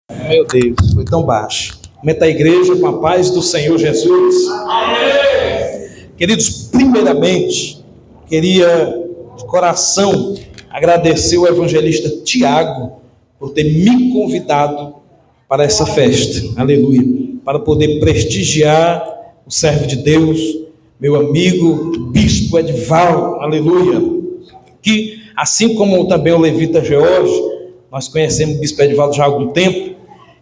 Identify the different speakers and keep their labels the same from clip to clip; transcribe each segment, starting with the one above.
Speaker 1: Meu Deus, foi tão baixo. Aumenta a igreja com a paz do Senhor Jesus. Amém. Queridos, primeiramente, queria de coração agradecer o evangelista Tiago por ter me convidado para essa festa, aleluia, para poder prestigiar o servo de Deus, meu amigo Bispo Edivaldo, aleluia, que assim como também o levita George, nós conhecemos o Bispo Edivaldo já há algum tempo,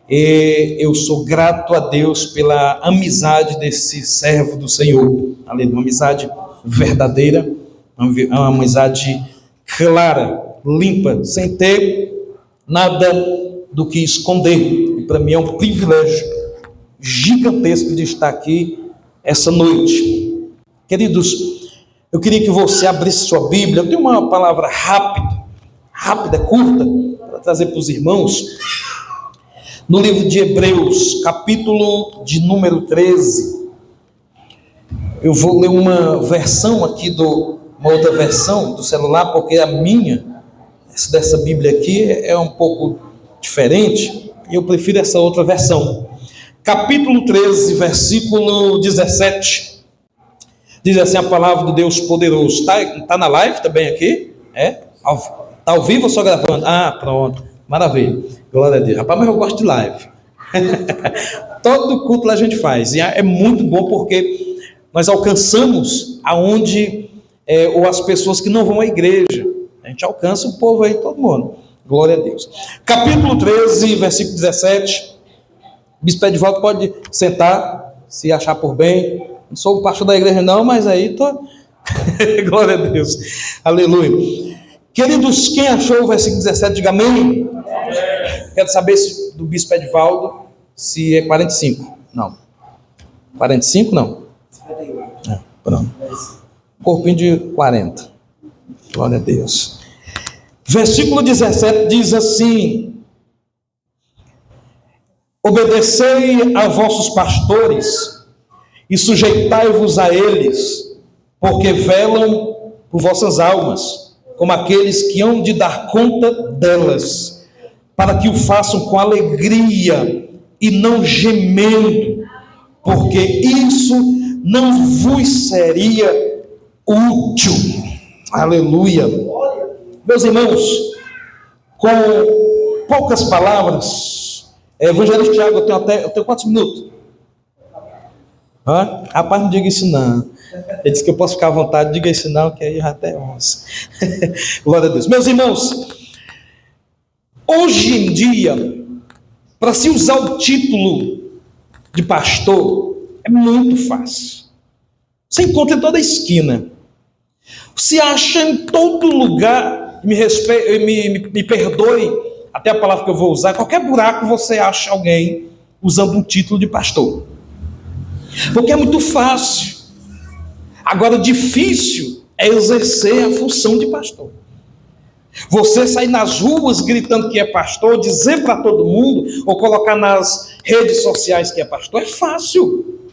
Speaker 1: e eu sou grato a Deus pela amizade desse servo do Senhor, aleluia, uma amizade verdadeira, uma amizade clara, limpa, sem ter nada do que esconder. E para mim é um privilégio gigantesco de estar aqui essa noite. Queridos, eu queria que você abrisse sua Bíblia. Eu tenho uma palavra rápida, curta, para trazer para os irmãos. No livro de Hebreus, capítulo de número 13. Eu vou ler uma versão aqui, uma outra versão do celular, porque a minha, dessa Bíblia aqui, é um pouco diferente, e eu prefiro essa outra versão. Capítulo 13, versículo 17. Diz assim a palavra do Deus poderoso. Está na live também aqui? Está ao vivo ou só gravando? Ah, pronto. Maravilha. Glória a Deus. Rapaz, mas eu gosto de live. Todo culto lá a gente faz. E é muito bom porque nós alcançamos aonde ou as pessoas que não vão à igreja. A gente alcança o povo aí, todo mundo. Glória a Deus. Capítulo 13, versículo 17. Bispo Edivaldo pode sentar, se achar por bem. Não sou o pastor da igreja não, mas aí estou... Glória a Deus. Aleluia. Queridos, quem achou o versículo 17, diga amém. Quero saber do Bispo Edivaldo se é 45. Não. 45 não? Pronto. Corpinho de 40. Glória a Deus. Versículo 17 diz assim: obedecei a vossos pastores e sujeitai-vos a eles, porque velam por vossas almas, como aqueles que hão de dar conta delas, para que o façam com alegria e não gemendo, porque isso não vos seria útil. Aleluia. Meus irmãos, com poucas palavras, evangelista Tiago, eu tenho quantos minutos? Rapaz, não diga isso não. Ele disse que eu posso ficar à vontade, diga isso não, que aí já até 11. Glória a Deus. Meus irmãos, hoje em dia, para se usar o título de pastor, é muito fácil. Você encontra em toda esquina. Você acha em todo lugar, me perdoe até a palavra que eu vou usar, qualquer buraco você acha alguém usando um título de pastor. Porque é muito fácil. Agora, difícil é exercer a função de pastor. Você sair nas ruas gritando que é pastor, dizer para todo mundo, ou colocar nas redes sociais que é pastor, é fácil.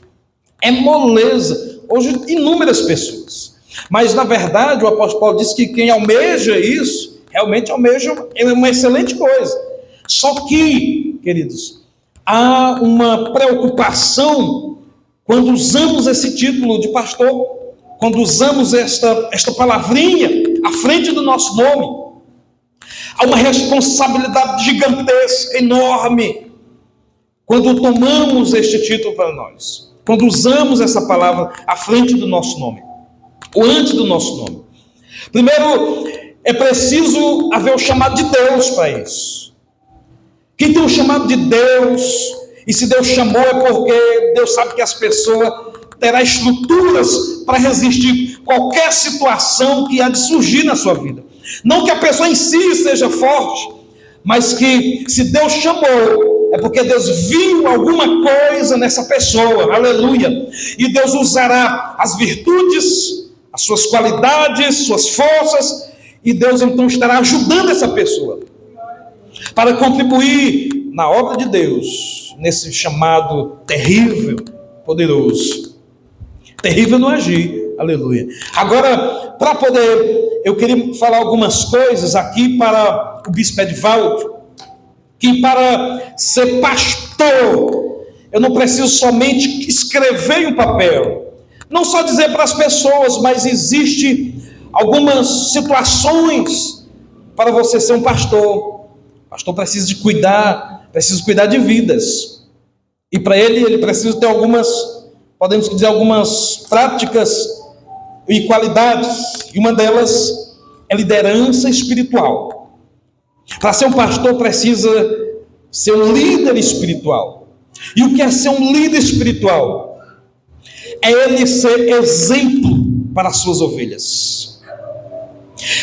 Speaker 1: É moleza. Hoje, inúmeras pessoas. Mas, na verdade, o apóstolo Paulo diz que quem almeja isso, realmente almeja uma excelente coisa. Só que, queridos, há uma preocupação quando usamos esse título de pastor, quando usamos esta palavrinha à frente do nosso nome. Há uma responsabilidade gigantesca, enorme, quando tomamos este título para nós, quando usamos essa palavra à frente do nosso nome, ou antes do nosso nome. Primeiro, é preciso haver o chamado de Deus para isso. Quem tem o chamado de Deus, e se Deus chamou é porque Deus sabe que as pessoas terão estruturas para resistir qualquer situação que há de surgir na sua vida. Não que a pessoa em si seja forte, mas que se Deus chamou, é porque Deus viu alguma coisa nessa pessoa, aleluia, e Deus usará as virtudes, as suas qualidades, suas forças, e Deus então estará ajudando essa pessoa para contribuir na obra de Deus, nesse chamado terrível, poderoso. Terrível no agir, aleluia. Agora, para poder, eu queria falar algumas coisas aqui para o Bispo Edivaldo, que para ser pastor, eu não preciso somente escrever em um papel, não só dizer para as pessoas, mas existe algumas situações para você ser um pastor. O pastor precisa cuidar de vidas, e para ele precisa ter podemos dizer, algumas práticas e qualidades, e uma delas é liderança espiritual. Para ser um pastor precisa ser um líder espiritual. E o que é ser um líder espiritual? É ele ser exemplo para as suas ovelhas.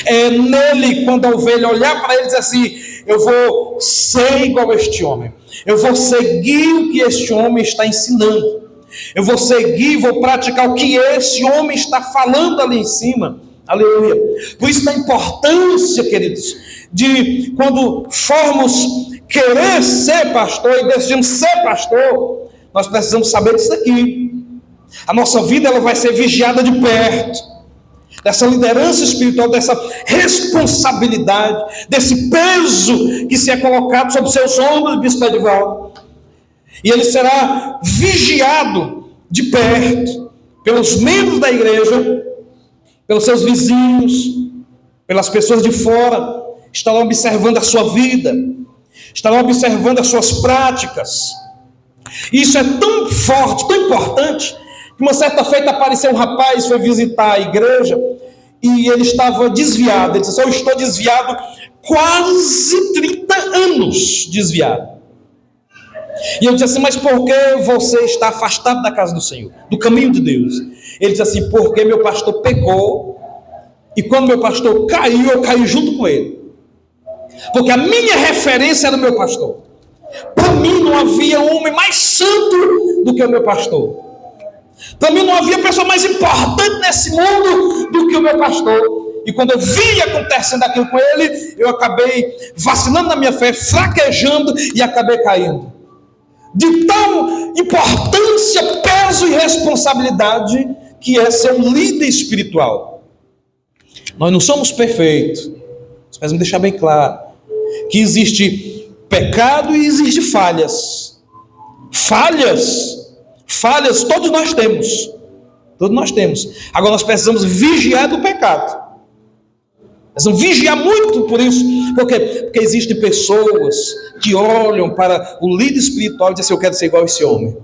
Speaker 1: É nele, quando a ovelha olhar para ele e dizer assim: eu vou ser igual a este homem, eu vou seguir o que este homem está ensinando, eu vou seguir, vou praticar o que esse homem está falando ali em cima. Aleluia. Por isso da importância, queridos, de quando formos querer ser pastor e decidimos ser pastor, nós precisamos saber disso aqui. A nossa vida ela vai ser vigiada de perto, dessa liderança espiritual, dessa responsabilidade, desse peso que se é colocado sobre seus ombros, bispo Edivaldo. E ele será vigiado de perto pelos membros da igreja, pelos seus vizinhos, pelas pessoas de fora. Estarão observando a sua vida, estarão observando as suas práticas. Isso é tão forte, tão importante, que uma certa feita apareceu um rapaz, foi visitar a igreja, e ele estava desviado. Ele disse: eu estou desviado quase 30 anos desviado. E eu disse assim: mas por que você está afastado da casa do Senhor, do caminho de Deus? Ele disse assim: porque meu pastor pecou, e quando meu pastor caiu, eu caí junto com ele. Porque a minha referência era o meu pastor. Para mim não havia homem mais santo do que o meu pastor. Para mim não havia pessoa mais importante nesse mundo do que o meu pastor. E quando eu vi acontecendo aquilo com ele, eu acabei vacilando na minha fé, fraquejando e acabei caindo. De tal importância, peso e responsabilidade que é ser um líder espiritual. Nós não somos perfeitos. Nós precisamos deixar bem claro que existe pecado e existe falhas. Falhas todos nós temos. Todos nós temos. Agora nós precisamos vigiar do pecado. Precisamos vigiar muito por isso. Por quê? Porque existem pessoas que olham para o líder espiritual e dizem assim: eu quero ser igual a esse homem.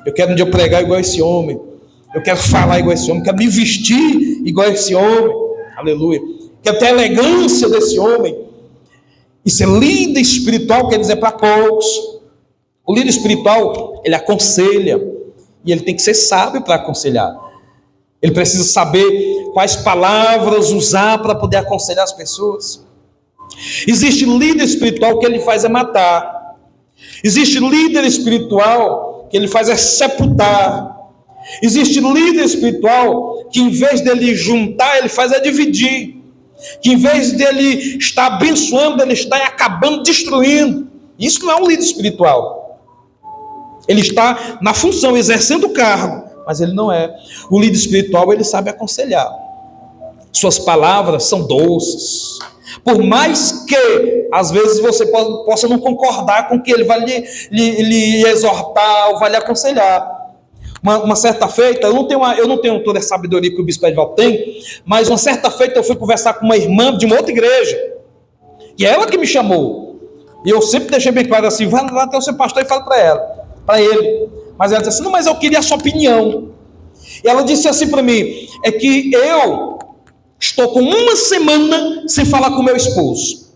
Speaker 1: Eu quero um dia pregar igual a esse homem. Eu quero falar igual a esse homem. Eu quero me vestir igual a esse homem. Aleluia. Quero ter a elegância desse homem. E ser líder espiritual quer dizer para poucos. O líder espiritual, ele aconselha, e ele tem que ser sábio para aconselhar. Ele precisa saber quais palavras usar para poder aconselhar as pessoas. Existe líder espiritual que ele faz é matar. Existe líder espiritual que ele faz é sepultar. Existe líder espiritual que em vez dele juntar, ele faz é dividir. Que em vez dele estar abençoando, ele está acabando, destruindo. Isso não é um líder espiritual. Ele está na função, exercendo o cargo, mas ele não é. O líder espiritual, ele sabe aconselhar. Suas palavras são doces. Por mais que, às vezes, você possa não concordar com o que ele vai lhe exortar ou vai lhe aconselhar. Uma certa feita, eu não tenho toda a sabedoria que o bispo Edivaldo tem, mas uma certa feita eu fui conversar com uma irmã de uma outra igreja, e é ela que me chamou. E eu sempre deixei bem claro assim: vai lá até o seu pastor e fala para ele. Mas ela disse assim: não, mas eu queria a sua opinião. E ela disse assim para mim: é que eu estou com uma semana sem falar com meu esposo.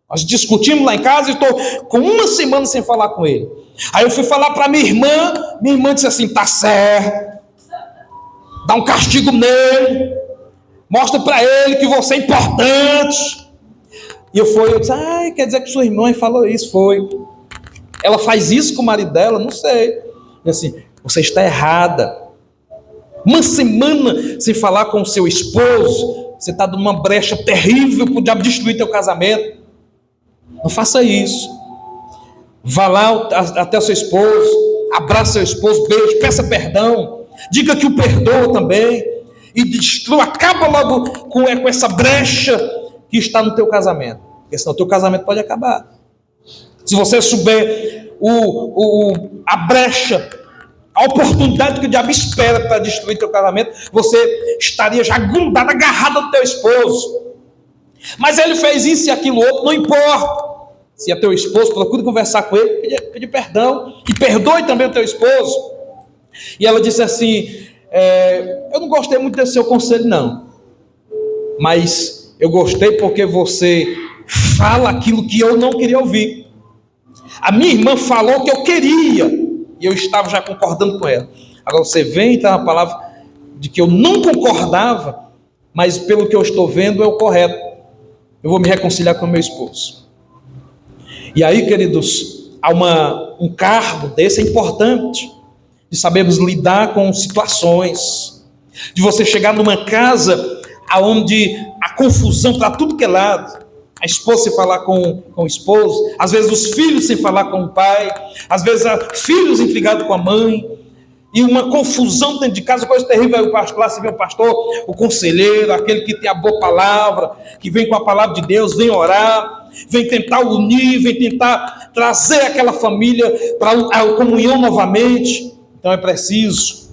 Speaker 1: Nós discutimos lá em casa e estou com uma semana sem falar com ele. Aí eu fui falar para minha irmã disse assim: tá certo, dá um castigo nele, mostra para ele que você é importante. E eu disse: quer dizer que sua irmã falou isso? Foi. Ela faz isso com o marido dela? Não sei. E assim: você está errada. Uma semana sem falar com o seu esposo, você está dando uma brecha terrível para o diabo destruir teu casamento. Não faça isso. Vá lá até o seu esposo, abraça seu esposo, beije, peça perdão, diga que o perdoa também, e destrua, acaba logo com essa brecha que está no teu casamento, porque senão o teu casamento pode acabar. Se você souber a brecha, a oportunidade que o diabo espera para destruir teu casamento, você estaria já grudado, agarrado no teu esposo. Mas ele fez isso e aquilo outro, não importa. Se é teu esposo, procure conversar com ele, pedir perdão, e perdoe também o teu esposo. E ela disse assim, eu não gostei muito desse seu conselho não, mas eu gostei porque você fala aquilo que eu não queria ouvir. A minha irmã falou o que eu queria, e eu estava já concordando com ela. Agora você vem e dá uma palavra de que eu não concordava, mas pelo que eu estou vendo é o correto. Eu vou me reconciliar com o meu esposo. E aí, queridos, há um cargo desse é importante, de sabermos lidar com situações, de você chegar numa casa onde a confusão para tudo que é lado, a esposa sem falar com o esposo, às vezes os filhos sem falar com o pai, às vezes filhos intrigados com a mãe, e uma confusão dentro de casa, coisa terrível. Aí o pastor, lá você vê o pastor, o conselheiro, aquele que tem a boa palavra, que vem com a palavra de Deus, vem orar, vem tentar unir, vem tentar trazer aquela família para a comunhão novamente. Então é preciso,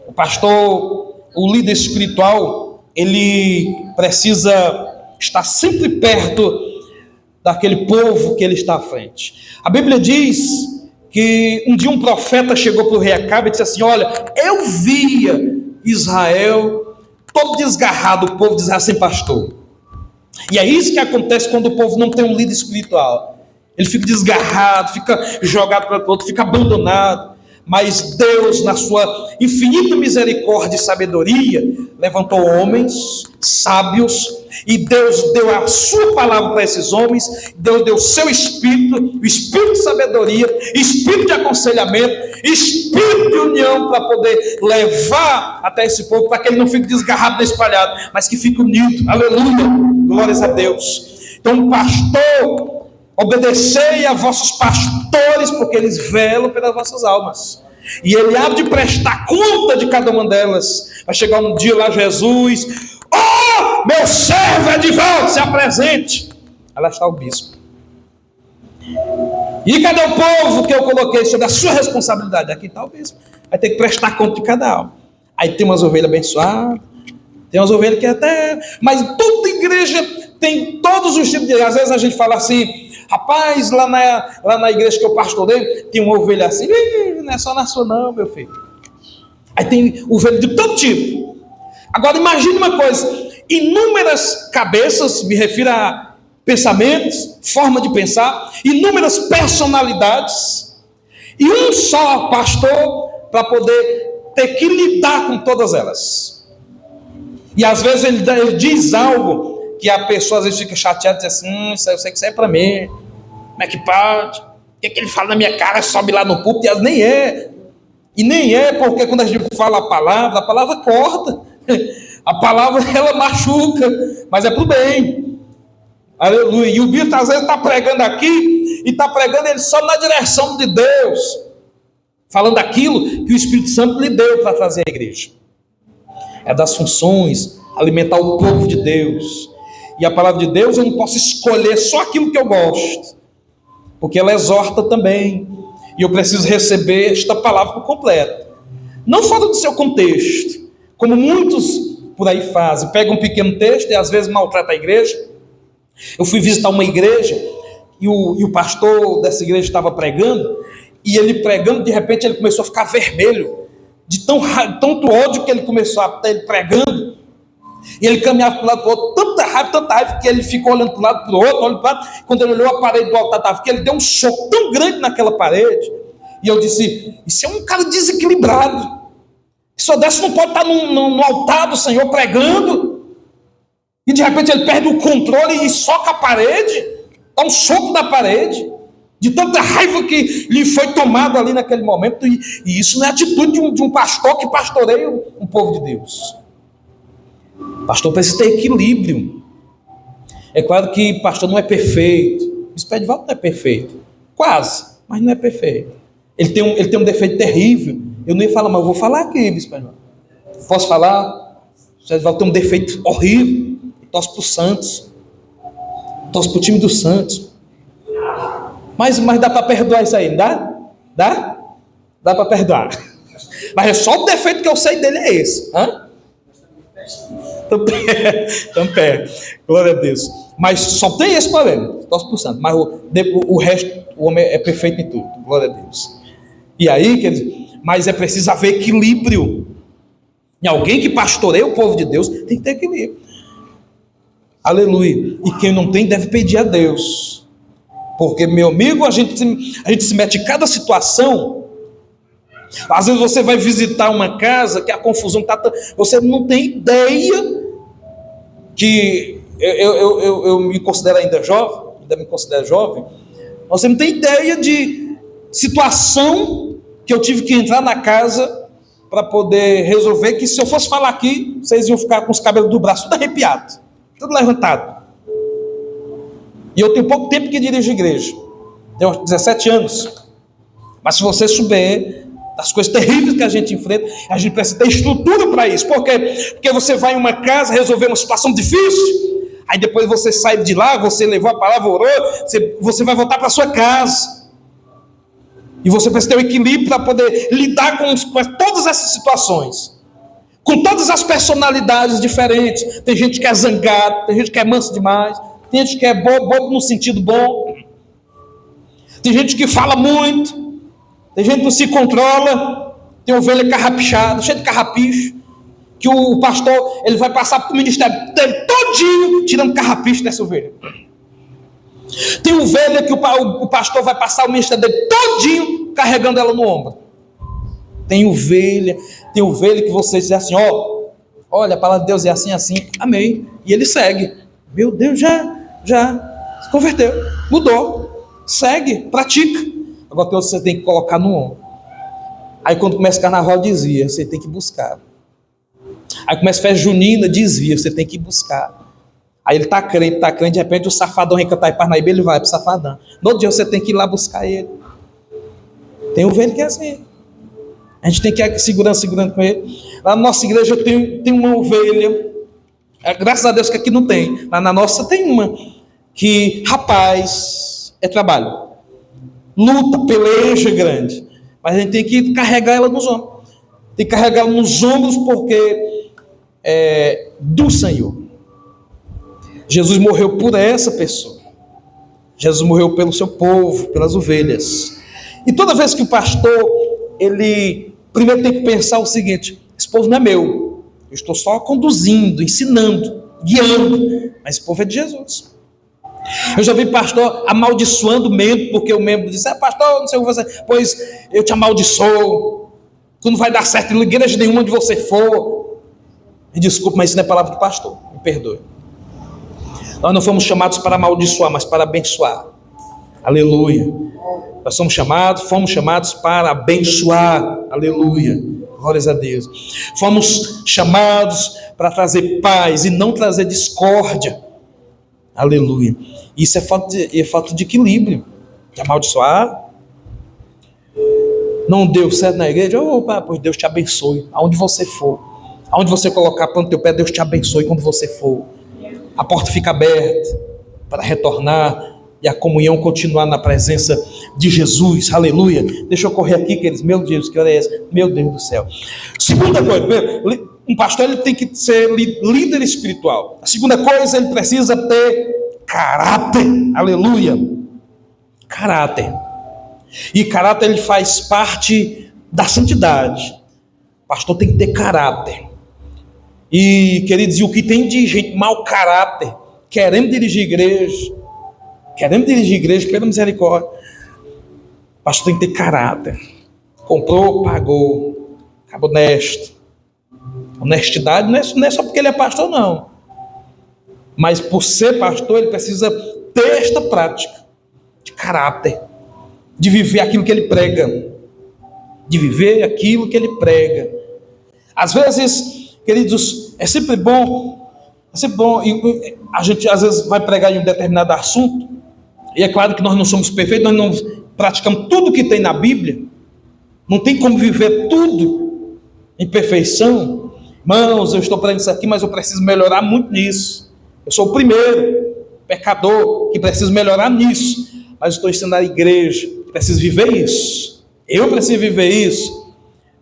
Speaker 1: o pastor, o líder espiritual, ele precisa estar sempre perto daquele povo que ele está à frente. A Bíblia diz que um dia um profeta chegou para o rei Acabe e disse assim, olha, eu via Israel todo desgarrado, o povo de Israel sem pastor. E é isso que acontece quando o povo não tem um líder espiritual. Ele fica desgarrado, fica jogado para o outro, fica abandonado. Mas Deus, na sua infinita misericórdia e sabedoria, levantou homens sábios, e Deus deu a sua palavra para esses homens. Deus deu o seu espírito, o espírito de sabedoria, espírito de aconselhamento, espírito de união, para poder levar até esse povo, para que ele não fique desgarrado nem espalhado, mas que fique unido. Aleluia, glórias a Deus. Então, pastor, obedecei a vossos pastores, porque eles velam pelas vossas almas, e ele há de prestar conta de cada uma delas. Vai chegar um dia lá, Jesus, oh, meu servo é de volta, se apresente. Aí lá está o bispo. E cadê o povo que eu coloquei sobre a sua responsabilidade? Aqui está o bispo. Vai ter que prestar conta de cada alma. Aí tem umas ovelhas abençoadas, tem umas ovelhas que até... Mas toda igreja tem todos os tipos de... Às vezes a gente fala assim, rapaz, lá na igreja que eu pastorei, tem uma ovelha assim, não é só na sua não, meu filho. Aí tem ovelha de todo tipo. Agora imagine uma coisa, inúmeras cabeças, me refiro a pensamentos, forma de pensar, inúmeras personalidades, e um só pastor para poder ter que lidar com todas elas. E às vezes ele diz algo que a pessoa às vezes fica chateada e diz assim, isso aí, eu sei que isso é para mim, como é que pode? O que ele fala na minha cara, sobe lá no púlpito, e nem é. E nem é, porque quando a gente fala a palavra corta, a palavra ela machuca, mas é para o bem. Aleluia. E o bispo às vezes está pregando aqui, e está pregando ele só na direção de Deus, falando aquilo que o Espírito Santo lhe deu para trazer à igreja. É das funções, alimentar o povo de Deus. E a palavra de Deus eu não posso escolher só aquilo que eu gosto, porque ela exorta também, e eu preciso receber esta palavra por completo, não fora do seu contexto, como muitos por aí fazem, pegam um pequeno texto e às vezes maltrata a igreja. Eu fui visitar uma igreja, e o pastor dessa igreja estava pregando, e ele pregando, de repente ele começou a ficar vermelho, de tanto ódio que ele começou a ter, ele pregando, e ele caminhava para um lado para o outro, tanta raiva, que ele ficou olhando para um lado para o outro, olhando para o lado. Quando ele olhou a parede do altar, estava, que ele deu um soco tão grande naquela parede, e eu disse, isso é um cara desequilibrado, só dessa não pode estar no altar do Senhor pregando, e de repente ele perde o controle e soca a parede, dá um soco na parede, de tanta raiva que lhe foi tomado ali naquele momento, e isso não é atitude de um pastor que pastoreia um povo de Deus. Pastor precisa ter equilíbrio. É claro que pastor não é perfeito. O bispo Edivaldo não é perfeito. Quase, mas não é perfeito. Ele tem um defeito terrível. Eu não ia falar, mas eu vou falar aqui, bispo Edivaldo. Posso falar? O bispo Edivaldo tem um defeito horrível. Ele torce para o Santos. Torce para o time do Santos. Mas dá para perdoar isso aí, não dá? Dá? Dá para perdoar. Mas é só o defeito que eu sei dele é esse. Então pé. Glória a Deus. Mas só tem esse problema. Torce por santo. Mas o resto, o homem é perfeito em tudo. Glória a Deus. E aí, queridos, mas é preciso haver equilíbrio. E alguém que pastoreia o povo de Deus tem que ter equilíbrio. Aleluia. E quem não tem deve pedir a Deus. Porque, meu amigo, a gente se mete em cada situação. Às vezes você vai visitar uma casa que a confusão está... Você não tem ideia que... Eu me considero ainda me considero jovem. Você não tem ideia de situação que eu tive que entrar na casa para poder resolver, que se eu fosse falar aqui, vocês iam ficar com os cabelos do braço tudo arrepiado, tudo levantado. E eu tenho pouco tempo que dirijo igreja. Tenho 17 anos. Mas se você souber das coisas terríveis que a gente enfrenta, a gente precisa ter estrutura para isso. Por quê? Porque você vai em uma casa resolver uma situação difícil, aí depois você sai de lá, você levou a palavra, orou, você vai voltar para sua casa. E você precisa ter um equilíbrio para poder lidar com todas essas situações. Com todas as personalidades diferentes. Tem gente que é zangado, tem gente que é manso demais, tem gente que é bobo no sentido bom. Tem gente que fala muito, tem gente que não se controla, tem ovelha carrapichada, cheia de carrapicho, que o pastor ele vai passar para o ministério dele todinho tirando carrapicho dessa ovelha. Tem ovelha que o pastor vai passar o ministério dele todinho carregando ela no ombro. Tem ovelha que você diz assim, olha, a palavra de Deus é assim, assim, amém. E ele segue. Meu Deus, já se converteu, mudou, segue, pratica. Agora você tem que colocar no ombro. Aí quando começa o carnaval, desvia, você tem que buscar. Aí começa a festa junina, desvia, você tem que buscar. Aí ele está crente, de repente o safadão vem cantar em Parnaíba, ele vai para o safadão. No outro dia você tem que ir lá buscar ele. Tem ovelha que é assim. A gente tem que ir segurando com ele. Lá na nossa igreja tem uma ovelha. Graças a Deus que aqui não tem. Lá na nossa tem uma. Que, rapaz, é trabalho. Luta, peleja grande. Mas a gente tem que carregar ela nos ombros. Tem que carregar ela nos ombros porque é do Senhor. Jesus morreu por essa pessoa. Jesus morreu pelo seu povo, pelas ovelhas. E toda vez que o pastor, ele primeiro tem que pensar o seguinte: esse povo não é meu. Eu estou só conduzindo, ensinando, guiando. Mas esse povo é de Jesus. Eu já vi pastor amaldiçoando o membro, porque o membro disse, pastor, não sei o que você... Pois eu te amaldiçoo. Tu não vai dar certo em igreja nenhuma onde você for. Me desculpe, mas isso não é palavra do pastor. Me perdoe. Nós não fomos chamados para amaldiçoar, mas para abençoar. Aleluia. Nós fomos chamados para abençoar. Aleluia. Glórias a Deus. Fomos chamados para trazer paz e não trazer discórdia. Aleluia. Isso é falta de equilíbrio. De amaldiçoar. Não deu certo na igreja? Opa, pois Deus te abençoe. Aonde você for. Aonde você colocar a planta do teu pé, Deus te abençoe quando você for. A porta fica aberta para retornar e a comunhão continuar na presença de Jesus. Aleluia. Deixa eu correr aqui, queridos. Meu Deus, que hora é essa? Meu Deus do céu. Segunda coisa, um pastor ele tem que ser líder espiritual. A segunda coisa, ele precisa ter caráter. Aleluia. Caráter. E caráter ele faz parte da santidade. O pastor tem que ter caráter. E, queridos, e o que tem de gente mau caráter, querendo dirigir igreja pela misericórdia, o pastor tem que ter caráter. Comprou, pagou, acaba honesto. Honestidade não é só porque ele é pastor, não. Mas por ser pastor, ele precisa ter esta prática de caráter, de viver aquilo que ele prega. Às vezes, queridos, é sempre bom, e a gente às vezes vai pregar em um determinado assunto, e é claro que nós não somos perfeitos, nós não praticamos tudo que tem na Bíblia, não tem como viver tudo em perfeição. Irmãos, eu estou pregando isso aqui, mas eu preciso melhorar muito nisso. Eu sou o primeiro pecador que preciso melhorar nisso. mas estou ensinando a igreja. Preciso viver isso. Eu preciso viver isso.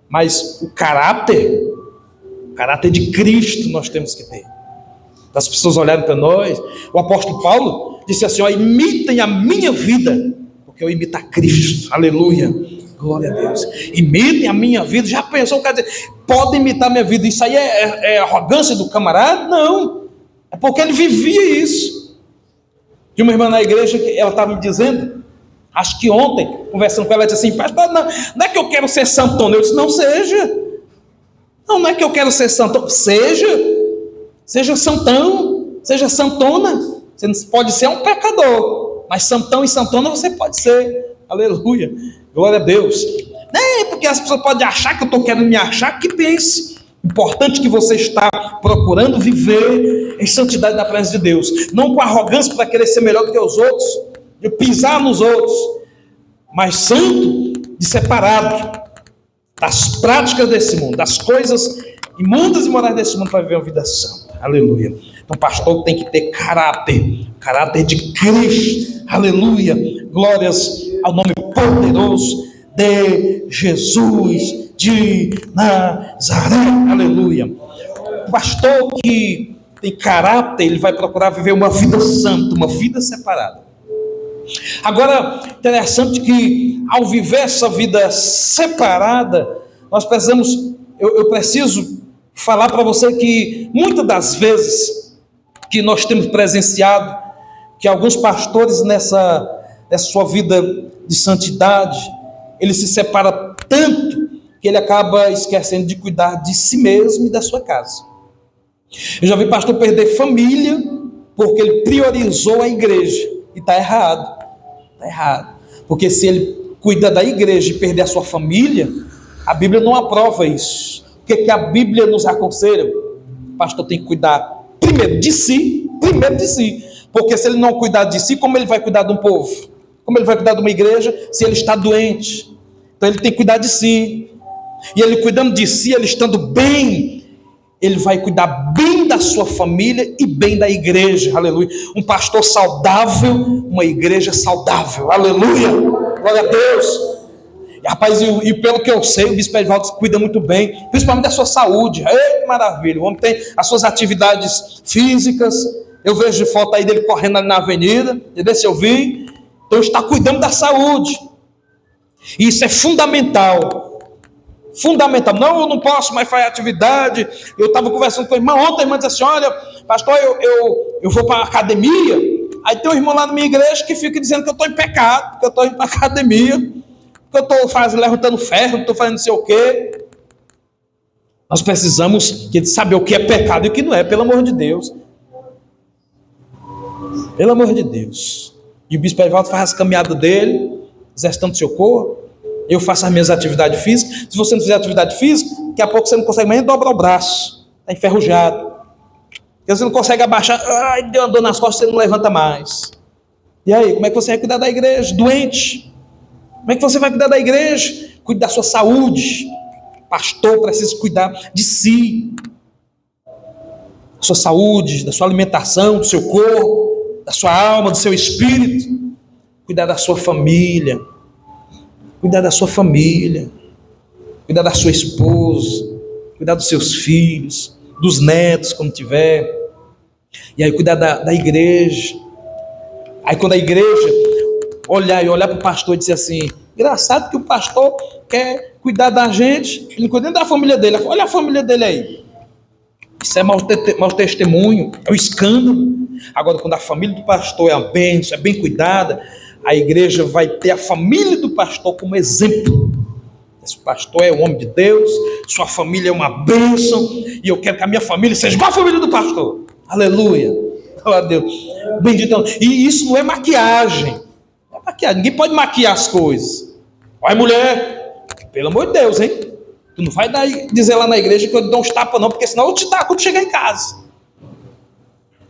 Speaker 1: Mas o caráter de Cristo nós temos que ter. As pessoas olharem para nós. O apóstolo Paulo disse assim: ó, imitem a minha vida, porque eu imito a Cristo. Aleluia, glória a Deus. Imitem a minha vida. Já pensou? Quer dizer, pode imitar a minha vida. Isso aí é arrogância do camarada? Não, é porque ele vivia isso. E uma irmã na igreja, ela estava me dizendo, acho que ontem, conversando com ela, ela disse assim: pastor, não é que eu quero ser santona. Eu disse: não seja. Não é que eu quero ser santona. Seja santão, seja santona. Você não pode ser um pecador, mas santão e santona você pode ser. Aleluia, glória a Deus. Não é porque as pessoas podem achar que eu estou querendo me achar, que pense. Importante que você está procurando viver em santidade na presença de Deus, não com arrogância para querer ser melhor do que os outros, de pisar nos outros, mas santo, de separado das práticas desse mundo, das coisas imundas e morais desse mundo, para viver uma vida santa. Aleluia. Então, pastor tem que ter caráter de Cristo. Aleluia. Glórias ao nome poderoso de Jesus de Nazaré. Aleluia. O pastor que tem caráter, ele vai procurar viver uma vida santa, uma vida separada. Agora, interessante que ao viver essa vida separada, nós precisamos, eu preciso falar para você que muitas das vezes que nós temos presenciado que alguns pastores nessa sua vida de santidade, ele se separa tanto que ele acaba esquecendo de cuidar de si mesmo e da sua casa. Eu já vi pastor perder família porque ele priorizou a igreja, e está errado. Está errado, porque se ele cuida da igreja e perder a sua família, a Bíblia não aprova isso. O que a Bíblia nos aconselha? O pastor tem que cuidar primeiro de si, porque se ele não cuidar de si, como ele vai cuidar de um povo? Como ele vai cuidar de uma igreja se ele está doente? Então ele tem que cuidar de si, e ele cuidando de si, ele estando bem, ele vai cuidar bem da sua família e bem da igreja. Aleluia. Um pastor saudável, uma igreja saudável. Aleluia, glória a Deus. Rapaz, e pelo que eu sei, o bispo Edivaldo cuida muito bem, principalmente da sua saúde. Ei, que maravilha. O homem tem as suas atividades físicas. Eu vejo foto aí dele correndo ali na avenida, entendeu? Se eu vi. Então está cuidando da saúde. Isso é fundamental. Fundamental. Não, eu não posso mais fazer atividade. Eu estava conversando com a irmã ontem, a irmã disse assim: olha, pastor, eu vou para a academia. Aí tem um irmão lá na minha igreja que fica dizendo que eu estou em pecado, porque eu estou indo para a academia, que eu estou levantando ferro, estou fazendo não sei o quê. Nós precisamos saber o que é pecado e o que não é, pelo amor de Deus. Pelo amor de Deus. E o bispo Edivaldo faz as caminhadas dele, exercitando seu corpo. Eu faço as minhas atividades físicas. Se você não fizer atividade física, daqui a pouco você não consegue mais dobrar o braço. Está enferrujado. Você não consegue abaixar. Ai, deu uma dor nas costas, você não levanta mais. E aí, como é que você vai cuidar da igreja? Doente. Como é que você vai cuidar da igreja? Cuide da sua saúde. Pastor precisa cuidar de si. Da sua saúde, da sua alimentação, do seu corpo, da sua alma, do seu espírito. Cuidar da sua família. Cuidar da sua família, cuidar da sua esposa, cuidar dos seus filhos, dos netos, quando tiver. E aí cuidar da igreja. Aí quando a igreja olhar para o pastor e dizer assim: engraçado que o pastor quer cuidar da gente, ele não cuida nem da família dele. Olha a família dele aí. Isso é mau testemunho, é um escândalo. Agora, quando a família do pastor é uma bênção, é bem cuidada, a igreja vai ter a família do pastor como exemplo. Esse pastor é um homem de Deus, sua família é uma bênção, e eu quero que a minha família seja igual a família do pastor. Aleluia. Glória a Deus. Bendito. E isso não é maquiagem. Não é maquiagem. Ninguém pode maquiar as coisas. Vai, mulher. Pelo amor de Deus, hein? Tu não vai dizer lá na igreja que eu te dou uns tapas, não, porque senão eu te taco quando chegar em casa.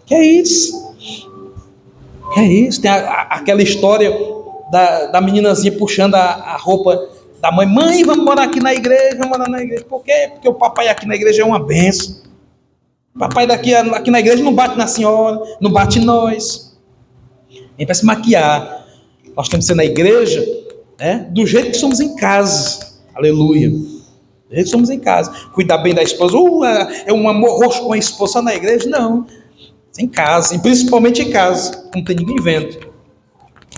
Speaker 1: Que é isso? É isso, tem aquela história da meninazinha puxando a roupa da mãe. Mãe, vamos morar aqui na igreja, vamos morar na igreja. Por quê? Porque o papai aqui na igreja é uma benção. O papai aqui na igreja não bate na senhora, não bate em nós. A gente vai se maquiar. Nós temos que ser na igreja, né, do jeito que somos em casa. Aleluia. Do jeito que somos em casa. Cuidar bem da esposa. É um amor roxo com a esposa só na igreja? Não. Em casa. E principalmente em casa. Não tem ninguém vendo.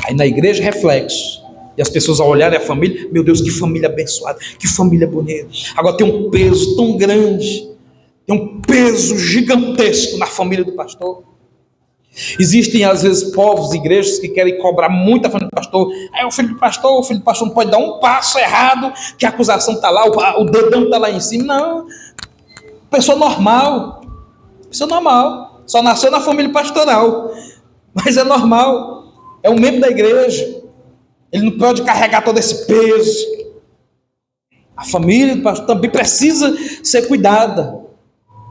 Speaker 1: Aí na igreja, reflexo. E as pessoas ao olharem a família, meu Deus, que família abençoada. Que família bonita. Agora tem um peso tão grande. Tem um peso gigantesco na família do pastor. Existem às vezes povos, igrejas que querem cobrar muito a família do pastor. Aí o filho do pastor não pode dar um passo errado, que a acusação está lá, o dedão está lá em cima. Não, pessoa normal, só nasceu na família pastoral, mas é normal, é um membro da igreja, ele não pode carregar todo esse peso. A família do pastor também precisa ser cuidada.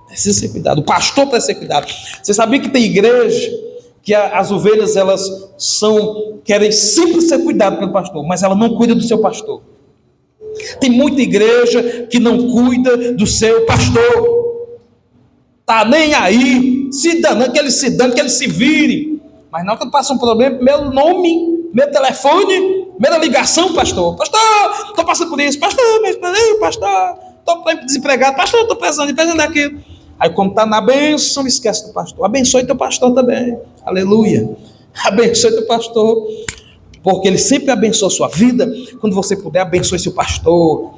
Speaker 1: Precisa ser cuidado. O pastor precisa ser cuidado. Você sabia que tem igreja que as ovelhas querem sempre ser cuidadas pelo pastor, mas ela não cuida do seu pastor. Tem muita igreja que não cuida do seu pastor. Tá nem aí, se danando, que ele se dane, que ele se vire. Mas não, que passa um problema, meu nome, meu telefone, minha ligação, pastor, estou passando por isso, pastor, estou desempregado, pastor, estou precisando daquilo. Aí quando está na bênção, esquece do pastor. Abençoe teu pastor também. Aleluia. Abençoe teu pastor. Porque ele sempre abençoa a sua vida. Quando você puder, abençoe seu pastor.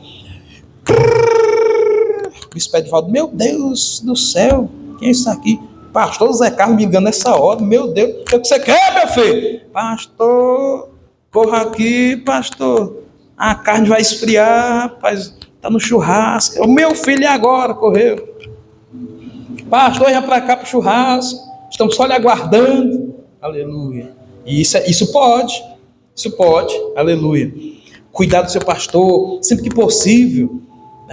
Speaker 1: O bispo Edivaldo, meu Deus do céu, quem é isso aqui? Pastor Zé Carlos me ligando nessa hora. Meu Deus, o que você quer, meu filho? Pastor, corra aqui, pastor. A carne vai esfriar, rapaz. Está no churrasco. O meu filho agora correu. Pastor, ia para cá para o churrasco, estamos só lhe aguardando. Aleluia. E isso pode, aleluia. Cuidar do seu pastor, sempre que possível.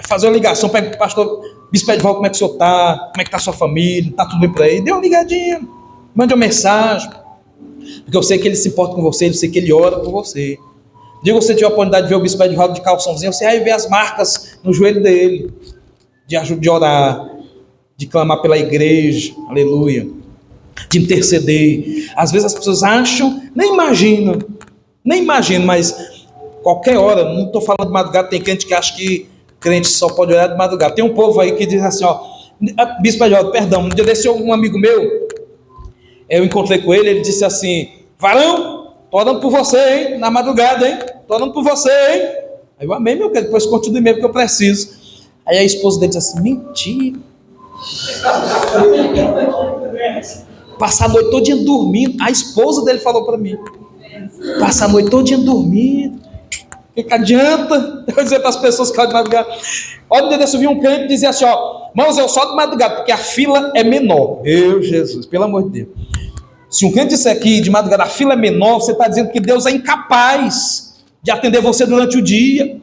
Speaker 1: Fazer uma ligação, pega o pastor, bispo Edivaldo, como é que o senhor está? Como é que está a sua família? Está tudo bem por aí? Dê uma ligadinha, mande uma mensagem. Porque eu sei que ele se importa com você, eu sei que ele ora por você. Diga, você tiver a oportunidade de ver o bispo Edivaldo de calçãozinho, você vai ver as marcas no joelho dele, de orar, de clamar pela igreja, aleluia, de interceder. Às vezes as pessoas acham, nem imaginam, mas qualquer hora, não estou falando de madrugada, tem crente que acha que crente só pode orar de madrugada. Tem um povo aí que diz assim, bispo Edivaldo, perdão, um dia desse um amigo meu, eu encontrei com ele disse assim, varão, estou orando por você, hein, na madrugada, hein, estou orando por você, hein. Aí eu amei, meu querido, depois continue mesmo que eu preciso. Aí a esposa dele disse assim, mentira. Passar a noite todinha dormindo. A esposa dele falou para mim, passar a noite todinha dormindo. O que adianta eu dizer para as pessoas que de madrugada? Olha, um dia eu vi um crente dizer assim, irmãos, eu só de madrugada, porque a fila é menor. Meu Jesus, pelo amor de Deus. Se um crente disser aqui de madrugada a fila é menor, você está dizendo que Deus é incapaz de atender você durante o dia.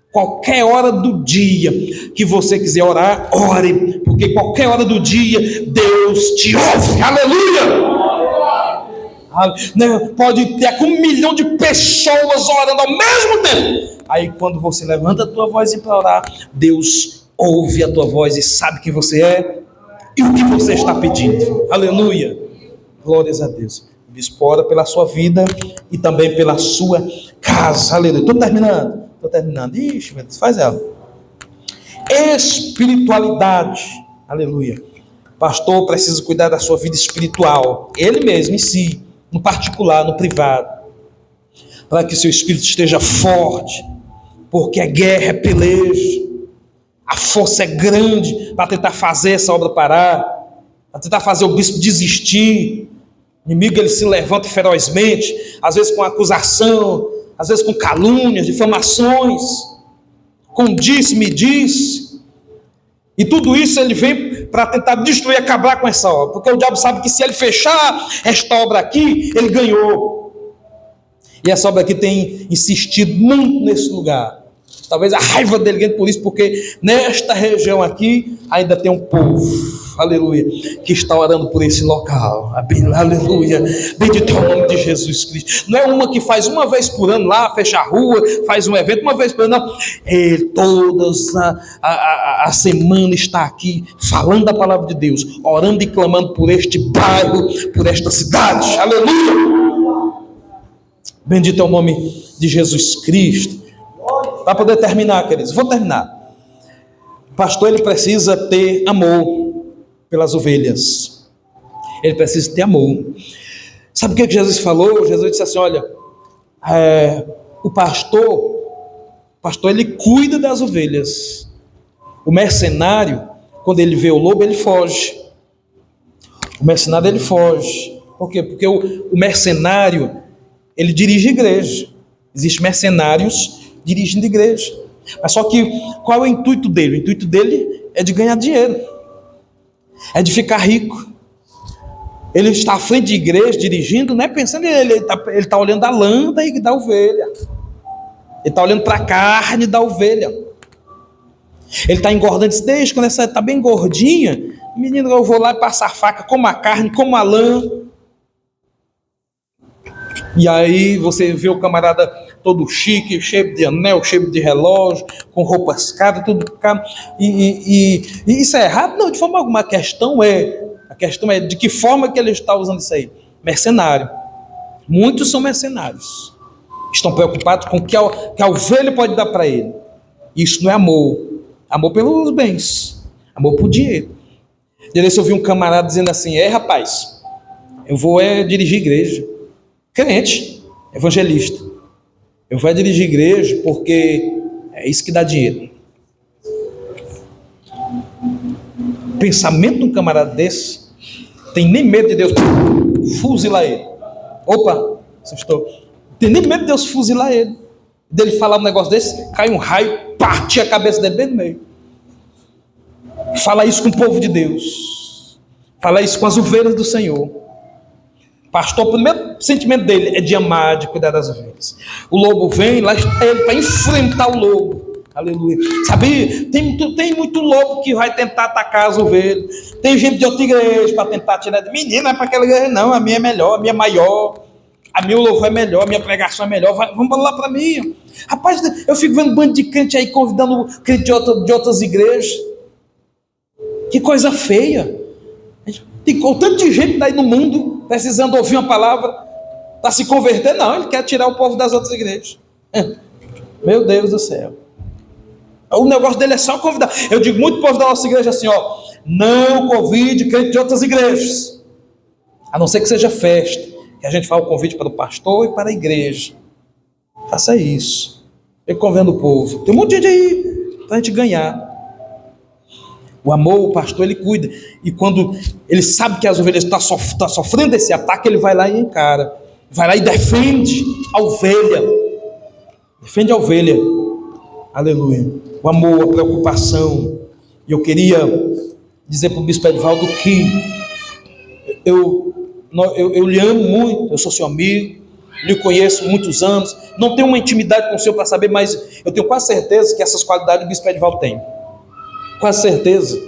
Speaker 1: Qualquer hora do dia que você quiser orar, ore, porque qualquer hora do dia Deus te ouve, aleluia. Pode ter com 1 milhão de pessoas orando ao mesmo tempo. Aí quando você levanta a tua voz para orar, Deus ouve a tua voz e sabe quem você é e o que você está pedindo, aleluia. Glórias a Deus. O bispo ora pela sua vida e também pela sua casa, aleluia. Estou terminando. Ixi, meu Deus, faz ela. Espiritualidade. Aleluia. Pastor precisa cuidar da sua vida espiritual. Ele mesmo, em si. No particular, no privado. Para que seu espírito esteja forte. Porque a guerra é peleja. A força é grande para tentar fazer essa obra parar. Para tentar fazer o bispo desistir. O inimigo, ele se levanta ferozmente. Às vezes com acusação. Às vezes com calúnias, difamações, com disse-me disse. E tudo isso ele vem para tentar destruir, acabar com essa obra. Porque o diabo sabe que se ele fechar esta obra aqui, ele ganhou. E essa obra aqui tem insistido muito nesse lugar. Talvez a raiva dele ganhe por isso, porque nesta região aqui ainda tem um povo, aleluia, que está orando por esse local, aleluia, bendito é o nome de Jesus Cristo. Não é uma que faz uma vez por ano lá, fecha a rua, faz um evento uma vez por ano, não. Ele todas a semana está aqui falando a palavra de Deus, orando e clamando por este bairro, por esta cidade, aleluia. Bendito é o nome de Jesus Cristo. Para poder terminar, queridos, vou terminar. O pastor, ele precisa ter amor pelas ovelhas. Ele precisa ter amor. Sabe o que Jesus falou? Jesus disse assim, olha, o pastor ele cuida das ovelhas. O mercenário, quando ele vê o lobo, ele foge. O mercenário, ele foge. Por quê? Porque o mercenário, ele dirige a igreja. Existem mercenários dirigindo a igreja. Mas só que, qual é o intuito dele? O intuito dele é de ganhar dinheiro. É de ficar rico. Ele está à frente de igreja, dirigindo, não é pensando ele está olhando a lã da ovelha. Ele está olhando para a carne da ovelha. Ele está engordando, diz, deixa, quando essa está bem gordinha, menino, eu vou lá e passar a faca, como a carne, como a lã. E aí você vê o camarada todo chique, cheio de anel, cheio de relógio, com roupas caras, tudo caro. E isso é errado? Não, de forma alguma. A questão é de que forma que ele está usando isso aí. Mercenário. Muitos são mercenários. Estão preocupados com o que a ovelha pode dar para ele. Isso não é amor. Amor pelos bens. Amor por dinheiro. Eu vi um camarada dizendo assim, rapaz, eu vou dirigir igreja. Crente, evangelista. Eu vou dirigir igreja porque é isso que dá dinheiro. O pensamento de um camarada desse, tem nem medo de Deus fuzilar ele. Opa, tem nem medo de Deus fuzilar ele. Dele falar um negócio desse, cai um raio, parte a cabeça dele bem no meio. Fala isso com o povo de Deus. Fala isso com as ovelhas do Senhor. Pastor, o primeiro sentimento dele é de amar, de cuidar das ovelhas. O lobo vem, lá está ele para enfrentar o lobo. Aleluia. Sabia? Tem muito lobo que vai tentar atacar as ovelhas. Tem gente de outra igreja para tentar tirar de menina, não é para aquela igreja, não. A minha é melhor, a minha é maior. A minha louvor é melhor, a minha pregação é melhor. Vamos lá para mim. Rapaz, eu fico vendo um bando de crente aí convidando crente de outras igrejas. Que coisa feia. Tem tanto de gente daí no mundo precisando ouvir uma palavra para se converter. Não, ele quer tirar o povo das outras igrejas. Meu Deus do céu. O negócio dele é só convidar. Eu digo muito povo da nossa igreja assim, não convide crente de outras igrejas. A não ser que seja festa, que a gente faz o convite para o pastor e para a igreja. Faça isso. Ele convendo o povo. Tem um monte de gente aí para a gente ganhar. O amor, o pastor, ele cuida. E quando ele sabe que as ovelhas estão sofrendo esse ataque, ele vai lá e encara. Vai lá e defende a ovelha. Defende a ovelha. Aleluia. O amor, a preocupação. E eu queria dizer para o bispo Edivaldo que eu lhe amo muito, eu sou seu amigo, lhe conheço há muitos anos, não tenho uma intimidade com o senhor para saber, mas eu tenho quase certeza que essas qualidades o bispo Edivaldo tem. Quase certeza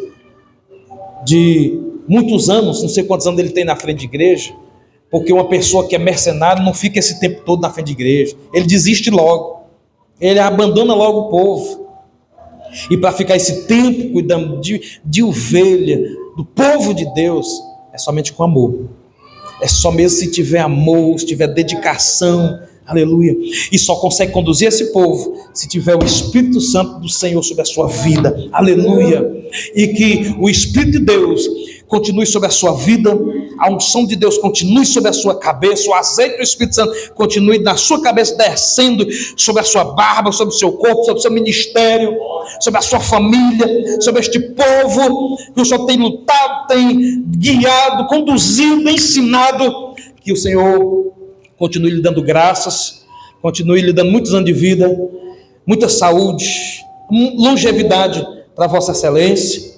Speaker 1: de muitos anos, não sei quantos anos ele tem na frente de igreja, porque uma pessoa que é mercenário não fica esse tempo todo na frente de igreja, ele desiste logo, ele abandona logo o povo, e para ficar esse tempo cuidando de ovelha, do povo de Deus, é somente com amor, é só mesmo se tiver amor, se tiver dedicação, aleluia, e só consegue conduzir esse povo se tiver o Espírito Santo do Senhor sobre a sua vida, aleluia, e que o Espírito de Deus continue sobre a sua vida, a unção de Deus continue sobre a sua cabeça, o azeite do Espírito Santo continue na sua cabeça, descendo sobre a sua barba, sobre o seu corpo, sobre o seu ministério, sobre a sua família, sobre este povo que o Senhor tem lutado, tem guiado, conduzido, ensinado, que o Senhor continue lhe dando graças, continue lhe dando muitos anos de vida, muita saúde, longevidade para Vossa Excelência,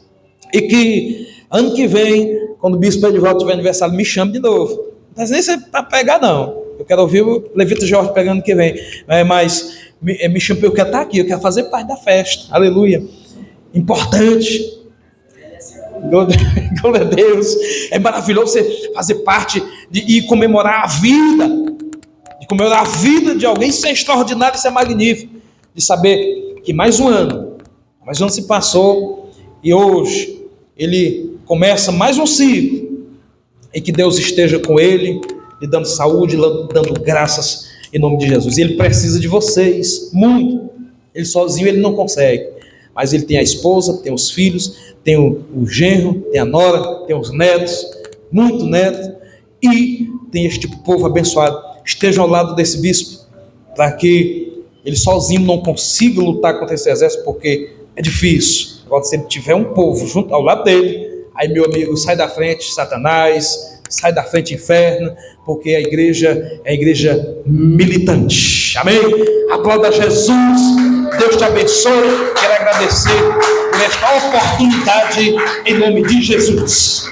Speaker 1: e que ano que vem, quando o bispo Edivaldo tiver aniversário, me chame de novo. Não tem nem ser para pegar, não. Eu quero ouvir o Levita Jorge pegando ano que vem. Mas me chame, eu quero estar aqui, eu quero fazer parte da festa. Aleluia. Importante. Glória a Deus. É maravilhoso você fazer parte e comemorar a vida. De comemorar a vida de alguém. Isso é extraordinário, isso é magnífico. De saber que mais um ano se passou e hoje ele começa mais um ciclo, e que Deus esteja com ele, lhe dando saúde, lhe dando graças, em nome de Jesus. E ele precisa de vocês, muito. Ele sozinho ele não consegue, mas ele tem a esposa, tem os filhos, tem o genro, tem a nora, tem os netos, muito netos, e tem este povo abençoado. Estejam ao lado desse bispo, para que ele sozinho não consiga lutar contra esse exército, porque é difícil. Agora, se ele tiver um povo junto ao lado dele, aí, meu amigo, sai da frente Satanás, sai da frente inferno, porque a igreja é a igreja militante. Amém? Aplauda Jesus. Deus te abençoe. Quero agradecer por esta oportunidade em nome de Jesus.